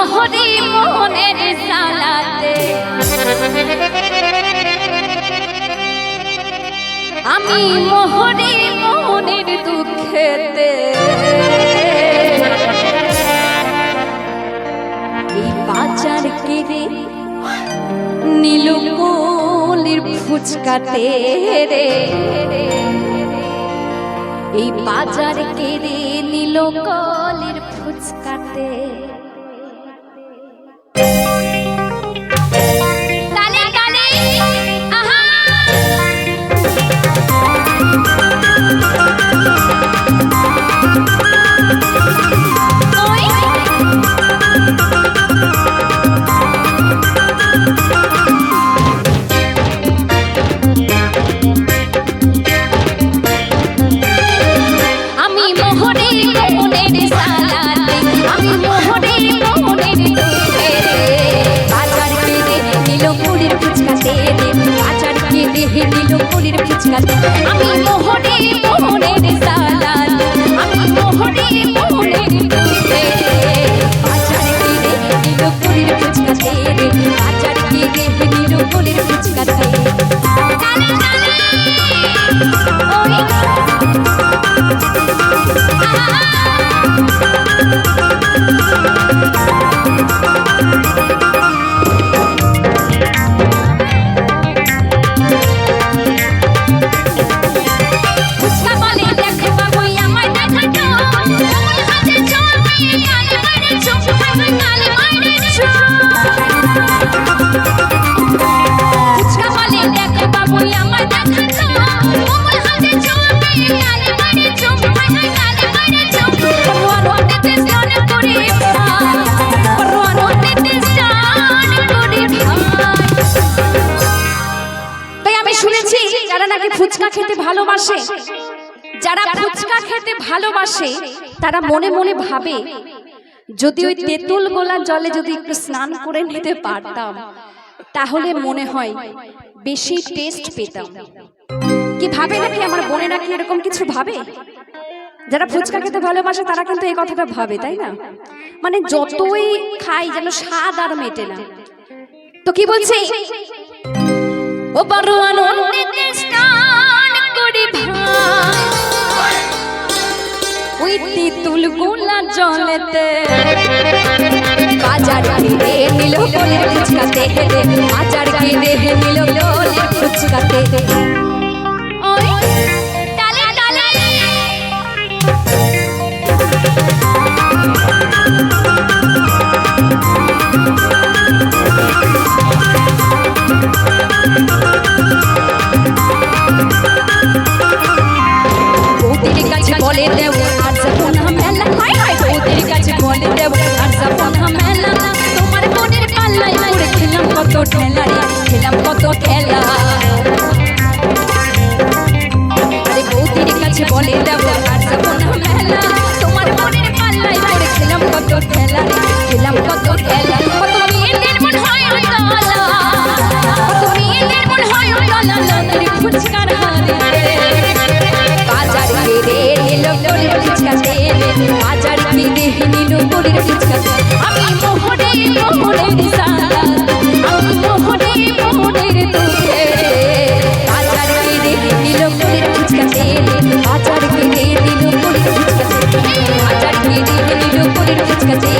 মোহরি মোহনের সালাতে, আমি মোহরি মোহনের দুঃখেতে, এই বাজার কেড়ে নীল কলির ফুচকাতে রে, এই বাজার কেড়ে নীল কলির ফুচকাতে। আমি মোহরে মোহনের সালাত, আমি মোহরে মোহনের দুধে, বাজার কিনে নীল কলির ফুচকাতে রে, বাজার কিনে নীল কলির ফুচকাতে। ফুচকা খেতে ভালোবাসে, যারা ফুচকা খেতে ভালোবাসে তারা মনে মনে ভাবে যদি ওই তেঁতুল গোলা জলে যদি একটু স্নান করে নিতে পারতাম তাহলে মনে হয় বেশি টেস্ট পেতাম। কি ভাবে নাকি আমার বোনে নাকি এরকম কিছু ভাবে? যারা ফুচকা খেতে ভালোবাসে তারা কিন্তু এই কথাটা ভাবে, তাই না? মানে যতই খাই যেন স্বাদ আর মেটে না। তো কি বলছে, ও বড়ুয়ান ওই তেঁতুল গোলা জলেতে, বাজার কিনে নীল কলির ফুচকাতে রে, বাজার কিনে নীল কলির ফুচকাতে। ওই ডালে ডালে ওদের কাছে বলে দেব আর যাবো না মেলা, হাই হাই ওদের কাছে বলে দেব আর যাবো না মেলা, তোমার বোনের পাল্লায় পড়ে খেলাম কত ঠেলা রে, খেলাম কত ঠেলা। আরে ওদের কাছে বলে দেব আর যাবো না মেলা, তোমার বোনের পাল্লায় পড়ে খেলাম কত ঠেলা রে, খেলাম কত ঠেলা। কত মেয়েদের মন হয় উতলা, কত মেয়েদের মন হয় উতলা, তোর ফুচকার হাতে বাজার কিনে নীল কলির ফুচকাতে রে, বাজার কিনে নীল কলির ফুচকাতে। আমি মোহরে মোহনের সালাত, আমি মোহরে মোহনের দুধে, বাজার কিনে নীল কলির ফুচকাতে রে, বাজার কিনে নীল কলির ফুচকাতে, বাজার কিনে নীল কলির ফুচকাতে।